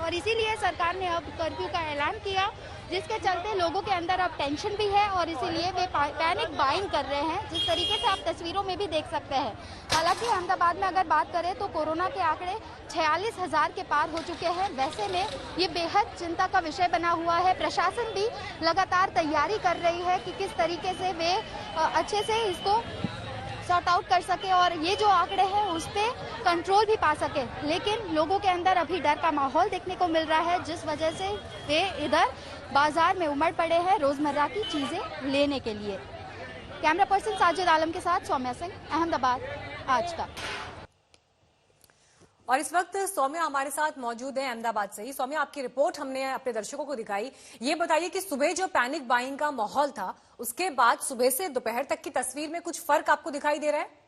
और इसीलिए सरकार ने अब कर्फ्यू का ऐलान किया, जिसके चलते लोगों के अंदर अब टेंशन भी है और इसीलिए वे पैनिक बाइंग कर रहे हैं, जिस तरीके से आप तस्वीरों में भी देख सकते हैं। हालांकि अहमदाबाद में अगर बात करें तो कोरोना के आंकड़े 46,000 के पार हो चुके हैं। वैसे में ये बेहद चिंता का विषय बना हुआ है। प्रशासन भी लगातार तैयारी कर रही है कि किस तरीके से वे अच्छे से इसको सॉर्ट आउट कर सके और ये जो आंकड़े हैं उस पे कंट्रोल भी पा सके। लेकिन लोगों के अंदर अभी डर का माहौल देखने को मिल रहा है, जिस वजह से वे इधर बाजार में उमड़ पड़े हैं रोजमर्रा की चीजें लेने के लिए। कैमरा पर्सन साजिद आलम के साथ सौम्या सिंह, अहमदाबाद, आज तक। और इस वक्त सौम्या हमारे साथ मौजूद है अहमदाबाद से ही। सौम्या, आपकी रिपोर्ट हमने अपने दर्शकों को दिखाई। ये बताइए कि सुबह जो पैनिक बाइंग का माहौल था, उसके बाद सुबह से दोपहर तक की तस्वीर में कुछ फर्क आपको दिखाई दे रहा है?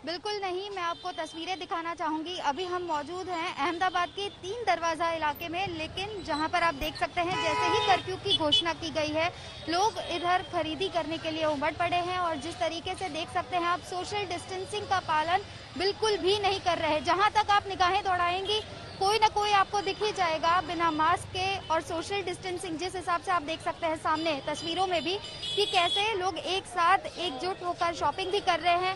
बिल्कुल नहीं, मैं आपको तस्वीरें दिखाना चाहूंगी। अभी हम मौजूद हैं अहमदाबाद के 3 दरवाजा इलाके में, लेकिन जहां पर आप देख सकते हैं जैसे ही कर्फ्यू की घोषणा की गई है, लोग इधर खरीदी करने के लिए उमड़ पड़े हैं और जिस तरीके से देख सकते हैं आप, सोशल डिस्टेंसिंग का पालन बिल्कुल भी नहीं कर रहे। जहां तक आप निगाहें दौड़ाएंगी कोई ना कोई आपको दिख ही जाएगा बिना मास्क के और सोशल डिस्टेंसिंग। जिस हिसाब से आप देख सकते हैं सामने तस्वीरों में भी कि कैसे लोग एक साथ एकजुट होकर शॉपिंग भी कर रहे हैं,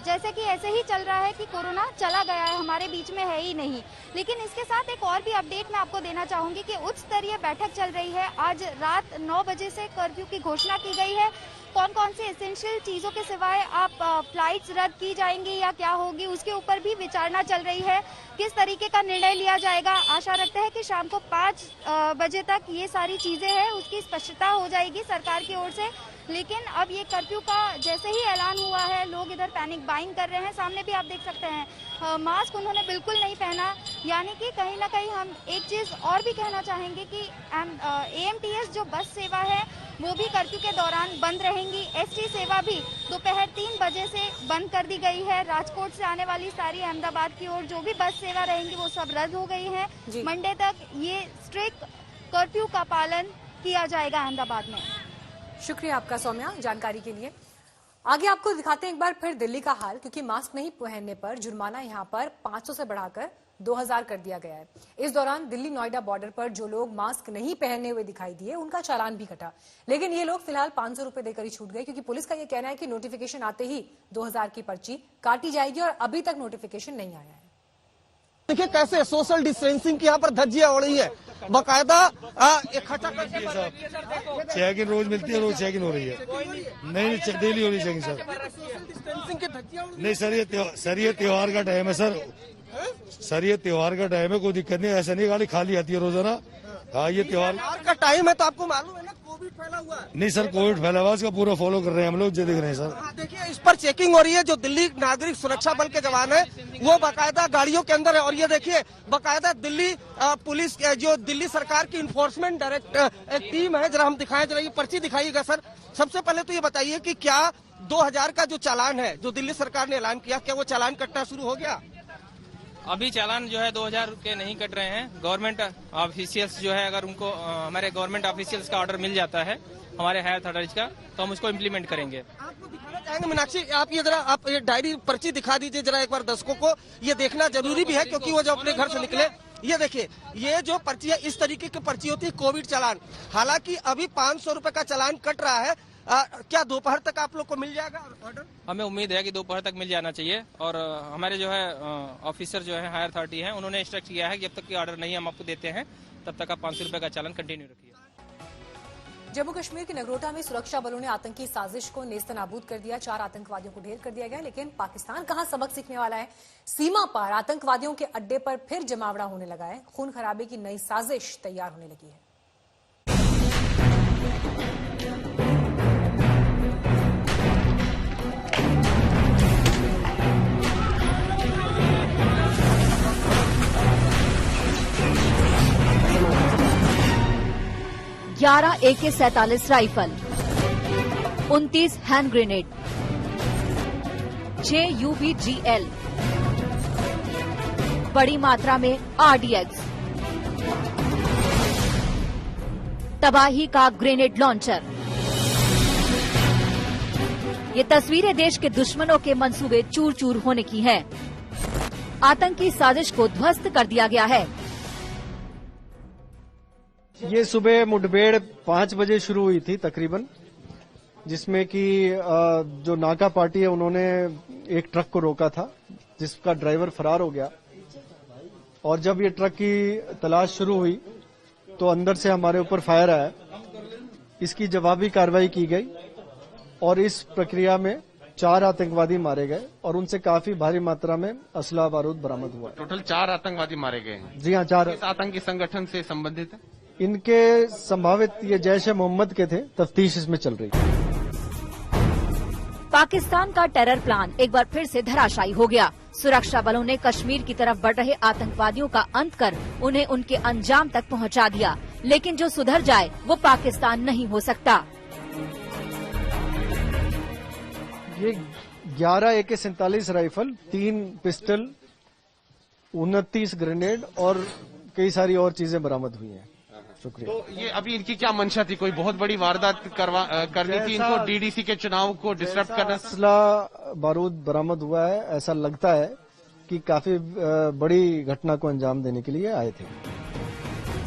जैसे कि ऐसे ही चल रहा है कि कोरोना चला गया है, हमारे बीच में है ही नहीं। लेकिन इसके साथ एक और भी अपडेट मैं आपको देना चाहूंगी कि उच्च स्तरीय बैठक चल रही है। आज रात 9 बजे से कर्फ्यू की घोषणा की गई है। कौन कौन से एसेंशियल चीजों के सिवाय आप फ्लाइट्स रद्द की जाएंगी या क्या होगी, उसके ऊपर भी विचारणा चल रही है। किस तरीके का निर्णय लिया जाएगा, आशा रखते हैं कि शाम को 5 बजे तक ये सारी चीजें हैं उसकी स्पष्टता हो जाएगी सरकार की ओर से। लेकिन अब ये कर्फ्यू का जैसे ही ऐलान हुआ है, लोग इधर पैनिक बाइंग कर रहे हैं। सामने भी आप देख सकते हैं मास्क उन्होंने बिल्कुल नहीं पहना। यानी कि कहीं ना कहीं हम एक चीज और भी कहना चाहेंगे कि AMTS जो बस सेवा है वो भी कर्फ्यू के दौरान बंद रहेंगी। ST सेवा भी दोपहर 3 बजे से बंद कर दी गई है। राजकोट से आने वाली सारी अहमदाबाद की ओर जो भी बस सेवा रहेंगी वो सब रद्द हो गई है। मंडे तक ये स्ट्रिक्ट कर्फ्यू का पालन किया जाएगा अहमदाबाद में। शुक्रिया आपका सौम्या जानकारी के लिए। आगे आपको दिखाते हैं एक बार फिर दिल्ली का हाल, क्योंकि मास्क नहीं पहनने पर जुर्माना यहां पर 500 से बढ़ाकर 2000 कर दिया गया है। इस दौरान दिल्ली नोएडा बॉर्डर पर जो लोग मास्क नहीं पहने हुए दिखाई दिए उनका चालान भी कटा, लेकिन ये लोग फिलहाल 500 रुपए देकर ही छूट गए, क्योंकि पुलिस का ये कहना है कि नोटिफिकेशन आते ही 2000 की पर्ची काटी जाएगी और अभी तक नोटिफिकेशन नहीं आया है। देखिए कैसे सोशल डिस्टेंसिंग की यहाँ पर धज्जियां उड़ी है, बाकायदा इकट्ठा चेकिंग रोज मिलती है, रोज चेकिंग हो रही है। नहीं डेली हो रही चेकिंग सर। नहीं सर ये त्योहार का टाइम है सर ये त्योहार का टाइम है, कोई दिक्कत नहीं, ऐसा नहीं गाड़ी खाली आती है रोजाना। हाँ ये त्योहार का टाइम है तो आपको मालूम है ना कोविड फैला हुआ है। नहीं सर, कोविड फैला हुआ, इसका पूरा फॉलो कर रहे हैं हम लोग, जो दिख रहे हैं सर। हाँ, देखिए इस पर चेकिंग हो रही है। जो दिल्ली नागरिक सुरक्षा बल के जवान है वो बाकायदा गाड़ियों के अंदर है। और ये देखिए बाकायदा दिल्ली पुलिस, जो दिल्ली सरकार की इन्फोर्समेंट डायरेक्ट टीम है। जरा हम दिखाएं, जरा ये पर्ची दिखाइएगा सर। सबसे पहले तो ये बताइए कि क्या 2000 का जो चालान है जो दिल्ली सरकार ने ऐलान किया, क्या वो चालान कटना शुरू हो गया? अभी चालान जो है 2000 के नहीं कट रहे हैं। गवर्नमेंट ऑफिशियल्स जो है, अगर उनको हमारे गवर्नमेंट ऑफिशियल्स का ऑर्डर मिल जाता है हमारे हायर अथॉरिटीज का, तो हम उसको इम्प्लीमेंट करेंगे। आपको दिखाना चाहेंगे मीनाक्षी, आप ये जरा आप ये डायरी पर्ची दिखा दीजिए जरा एक बार दर्शकों को। ये देखना जरूरी भी है क्योंकि वो जब अपने घर से निकले, ये देखिए ये जो पर्ची है इस तरीके की पर्ची होती है कोविड चालान। हालांकि अभी 500 रुपए का चालान कट रहा है। क्या दोपहर तक आप लोग को मिल जाएगा ऑर्डर? हमें उम्मीद है कि दोपहर तक मिल जाना चाहिए। और हमारे जो है ऑफिसर जो है हायर अथॉरिटी है, उन्होंने इंस्ट्रक्ट किया है कि जब तक कि ऑर्डर नहीं हम आपको देते हैं तब तक आप 500 रुपए का चालान कंटिन्यू रखिए। जम्मू कश्मीर के नगरोटा में सुरक्षा बलों ने आतंकी साजिश को नेस्तनाबूद कर दिया। 4 आतंकवादियों को ढेर कर दिया गया। लेकिन पाकिस्तान कहां सबक सीखने वाला है? सीमा पार आतंकवादियों के अड्डे पर फिर जमावड़ा होने लगा है। खून खराबे की नई साजिश तैयार होने लगी है। 11 AK-47 rifle, 29 hand grenade, 6 UBGL, बड़ी मात्रा में RDX, तबाही का ग्रेनेड लॉन्चर। ये तस्वीरें देश के दुश्मनों के मंसूबे चूर चूर होने की हैं। आतंकी साजिश को ध्वस्त कर दिया गया है। ये सुबह मुठभेड़ 5 बजे शुरू हुई थी तकरीबन, जिसमें कि जो नाका पार्टी है उन्होंने एक ट्रक को रोका था जिसका ड्राइवर फरार हो गया। और जब ये ट्रक की तलाश शुरू हुई तो अंदर से हमारे ऊपर फायर आया। इसकी जवाबी कार्रवाई की गई और इस प्रक्रिया में 4 आतंकवादी मारे गए और उनसे काफी भारी मात्रा में असला बारूद बरामद हुआ। टोटल 4 आतंकवादी मारे गए हैं। जी हाँ, 4 आतंकी संगठन से संबंधित है। इनके संभावित ये जैश-ए मोहम्मद के थे, तफ्तीश इसमें चल रही है। पाकिस्तान का टेरर प्लान एक बार फिर से धराशायी हो गया। सुरक्षा बलों ने कश्मीर की तरफ बढ़ रहे आतंकवादियों का अंत कर उन्हें उनके अंजाम तक पहुंचा दिया। लेकिन जो सुधर जाए वो पाकिस्तान नहीं हो सकता। ये 11 AK-47 राइफल, 3 पिस्टल, 29 ग्रेनेड और कई सारी और चीजें बरामद हुई हैं। शुक्रिया। तो ये अभी इनकी क्या मंशा थी? कोई बहुत बड़ी वारदात करनी थी इनको, डीडीसी के चुनाव को डिस्टर्ब करना? असला बारूद बरामद हुआ है। ऐसा लगता है कि काफी बड़ी घटना को अंजाम देने के लिए आए थे।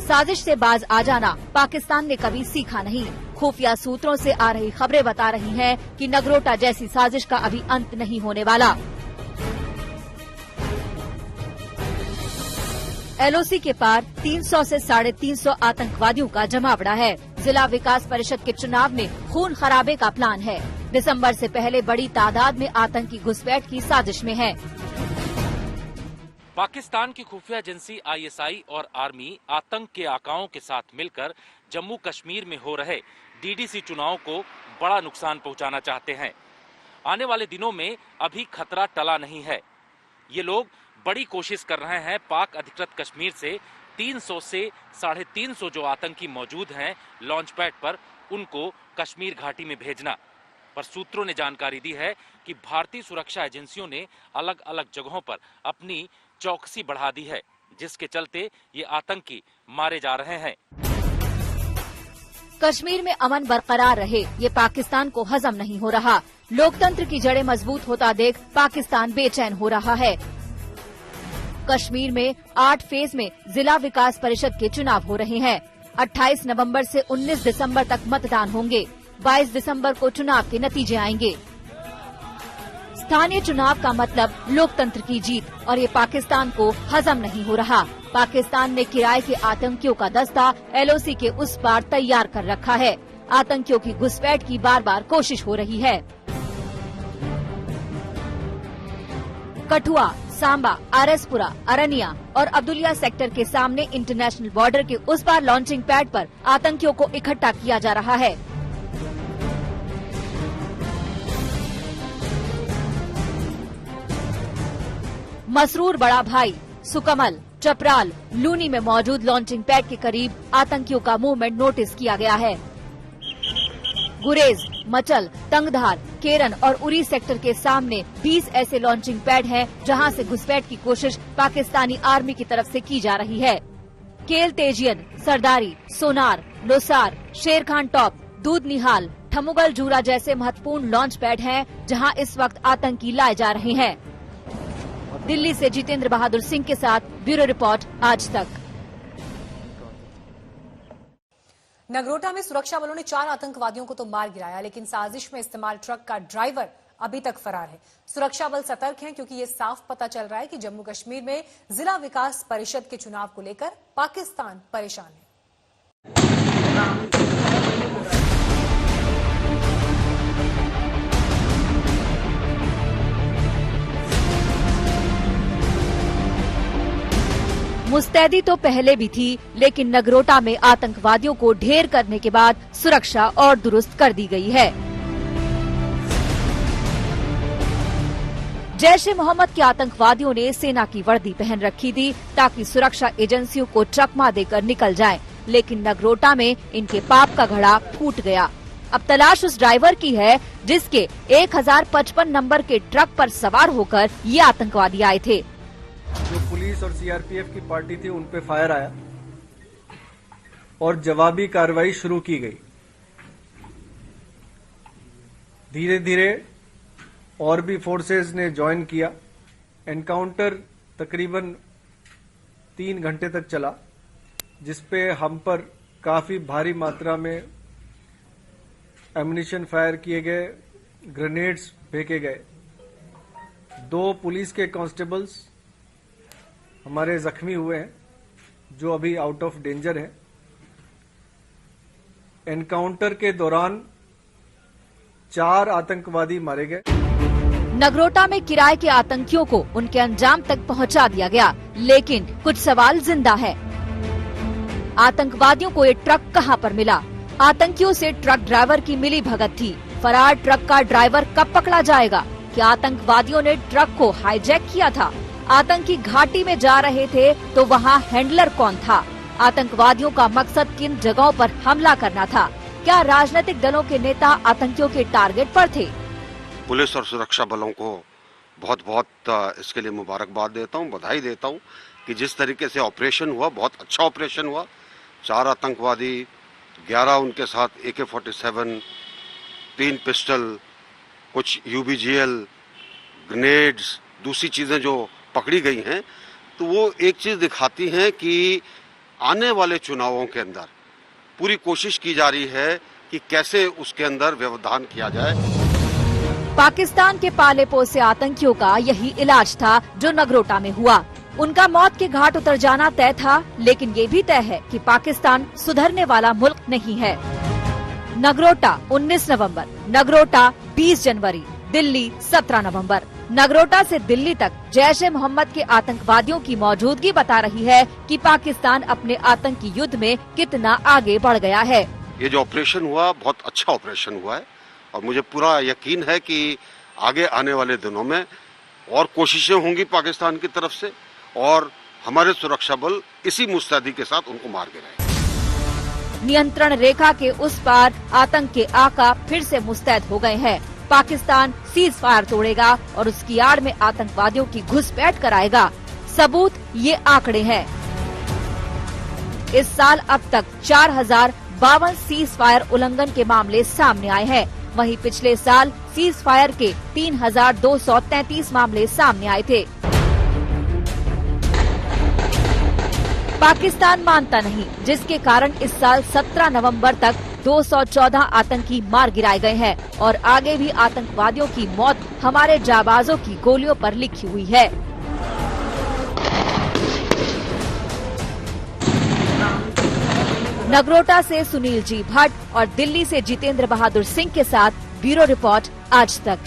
साजिश से बाज आ जाना पाकिस्तान ने कभी सीखा नहीं। खुफिया सूत्रों से आ रही खबरें बता रही हैं कि नगरोटा जैसी साजिश का अभी अंत नहीं होने वाला। LOC के पार 300 से 350 आतंकवादियों का जमावड़ा है। जिला विकास परिषद के चुनाव में खून खराबे का प्लान है। दिसंबर से पहले बड़ी तादाद में आतंकी घुसपैठ की साजिश में है। पाकिस्तान की खुफिया एजेंसी ISI और आर्मी आतंक के आकाओं के साथ मिलकर जम्मू कश्मीर में हो रहे DDC चुनाव को बड़ा नुकसान पहुंचाना चाहते हैं। आने वाले दिनों में अभी खतरा टला नहीं है। ये लोग बड़ी कोशिश कर रहे हैं पाक अधिकृत कश्मीर से 300 से 350 जो आतंकी मौजूद हैं लॉन्च पैड पर, उनको कश्मीर घाटी में भेजना। पर सूत्रों ने जानकारी दी है कि भारतीय सुरक्षा एजेंसियों ने अलग अलग जगहों पर अपनी चौकसी बढ़ा दी है, जिसके चलते ये आतंकी मारे जा रहे हैं। कश्मीर में अमन बरकरार रहे, ये पाकिस्तान को हजम नहीं हो रहा। लोकतंत्र की जड़ें मजबूत होता देख पाकिस्तान बेचैन हो रहा है। कश्मीर में 8 फेज में जिला विकास परिषद के चुनाव हो रहे हैं। 28 नवंबर से 19 दिसंबर तक मतदान होंगे। 22 दिसंबर को चुनाव के नतीजे आएंगे। स्थानीय चुनाव का मतलब लोकतंत्र की जीत, और ये पाकिस्तान को हजम नहीं हो रहा। पाकिस्तान ने किराए के आतंकियों का दस्ता LOC के उस पार तैयार कर रखा है। आतंकियों की घुसपैठ की बार बार कोशिश हो रही है। कठुआ, सांबा, आरएसपुरा, अरनिया और अब्दुलिया सेक्टर के सामने इंटरनेशनल बॉर्डर के उस पार लॉन्चिंग पैड पर आतंकियों को इकट्ठा किया जा रहा है। मसरूर, बड़ा भाई, सुकमल, चपराल, लूनी में मौजूद लॉन्चिंग पैड के करीब आतंकियों का मूवमेंट नोटिस किया गया है। गुरेज, मचल, तंगधार, केरन और उरी सेक्टर के सामने 20 ऐसे लॉन्चिंग पैड हैं जहां से घुसपैठ की कोशिश पाकिस्तानी आर्मी की तरफ से की जा रही है। केल तेजियन, सरदारी, सोनार, लोसार, शेरखान टॉप, दूध निहाल, ठमुगल जूरा जैसे महत्वपूर्ण लॉन्च पैड हैं जहां इस वक्त आतंकी लाए जा रहे हैं। दिल्ली से जितेंद्र बहादुर सिंह के साथ ब्यूरो रिपोर्ट, आज तक। नगरोटा में सुरक्षा बलों ने 4 आतंकवादियों को तो मार गिराया, लेकिन साजिश में इस्तेमाल ट्रक का ड्राइवर अभी तक फरार है। सुरक्षा बल सतर्क हैं क्योंकि ये साफ पता चल रहा है कि जम्मू कश्मीर में जिला विकास परिषद के चुनाव को लेकर पाकिस्तान परेशान है। मुस्तैदी तो पहले भी थी, लेकिन नगरोटा में आतंकवादियों को ढेर करने के बाद सुरक्षा और दुरुस्त कर दी गई है। जैश ए मोहम्मद के आतंकवादियों ने सेना की वर्दी पहन रखी थी ताकि सुरक्षा एजेंसियों को चकमा देकर निकल जाएं, लेकिन नगरोटा में इनके पाप का घड़ा फूट गया। अब तलाश उस ड्राइवर की है जिसके 1055 नंबर के ट्रक पर सवार होकर ये आतंकवादी आए थे। जो पुलिस और सीआरपीएफ की पार्टी थी उन पे फायर आया और जवाबी कार्रवाई शुरू की गई। धीरे धीरे और भी फोर्सेस ने ज्वाइन किया। एनकाउंटर तकरीबन 3 घंटे तक चला, जिसपे हम पर काफी भारी मात्रा में एम्युनिशन फायर किए गए, ग्रेनेड्स फेंके गए। 2 पुलिस के कांस्टेबल्स हमारे जख्मी हुए हैं, जो अभी आउट ऑफ डेंजर है। एनकाउंटर के दौरान 4 आतंकवादी मारे गए। नगरोटा में किराए के आतंकियों को उनके अंजाम तक पहुंचा दिया गया, लेकिन कुछ सवाल जिंदा है। आतंकवादियों को ये ट्रक कहां पर मिला? आतंकियों से ट्रक ड्राइवर की मिली भगत थी। फरार ट्रक का ड्राइवर कब पकड़ा जाएगा? क्या आतंकवादियों ने ट्रक को हाईजैक किया था? आतंकी घाटी में जा रहे थे तो वहां हैंडलर कौन था? आतंकवादियों का मकसद किन जगहों पर हमला करना था? क्या राजनीतिक दलों के नेता आतंकियों के टारगेट पर थे? पुलिस और सुरक्षा बलों को बहुत बहुत इसके लिए मुबारकबाद देता हूं, बधाई देता हूं कि जिस तरीके से ऑपरेशन हुआ, बहुत अच्छा ऑपरेशन हुआ। 4 आतंकवादी, 11 उनके साथ AK-47, 3 पिस्टल, कुछ UBGL, ग्रेनेड्स, दूसरी चीजें जो पकड़ी गई हैं, तो वो एक चीज दिखाती हैं कि आने वाले चुनावों के अंदर पूरी कोशिश की जा रही है कि कैसे उसके अंदर व्यवधान किया जाए। पाकिस्तान के पाले पोसे आतंकियों का यही इलाज था जो नगरोटा में हुआ। उनका मौत के घाट उतर जाना तय था, लेकिन ये भी तय है कि पाकिस्तान सुधरने वाला मुल्क नहीं है। नगरोटा 19 नवंबर, नगरोटा 20 जनवरी, दिल्ली 17 नवंबर। नगरोटा से दिल्ली तक जैश ए मोहम्मद के आतंकवादियों की मौजूदगी बता रही है कि पाकिस्तान अपने आतंकी युद्ध में कितना आगे बढ़ गया है। ये जो ऑपरेशन हुआ, बहुत अच्छा ऑपरेशन हुआ है और मुझे पूरा यकीन है कि आगे आने वाले दिनों में और कोशिशें होंगी पाकिस्तान की तरफ से और हमारे सुरक्षा बल इसी मुस्तैदी के साथ उनको मार गिराएंगे। नियंत्रण रेखा के उस पार आतंक के आका फिर से मुस्तैद हो गए हैं। पाकिस्तान सीज फायर तोड़ेगा और उसकी आड़ में आतंकवादियों की घुसपैठ कराएगा। सबूत ये आंकड़े हैं। इस साल अब तक 4052 सीज फायर उल्लंघन के मामले सामने आए हैं। वहीं पिछले साल सीज फायर के 3233 मामले सामने आए थे। पाकिस्तान मानता नहीं, जिसके कारण इस साल 17 नवंबर तक 214 आतंकी मार गिराए गए हैं और आगे भी आतंकवादियों की मौत हमारे जाबाजों की गोलियों पर लिखी हुई है। नगरोटा से सुनील जी भट्ट और दिल्ली से जितेंद्र बहादुर सिंह के साथ ब्यूरो रिपोर्ट, आज तक।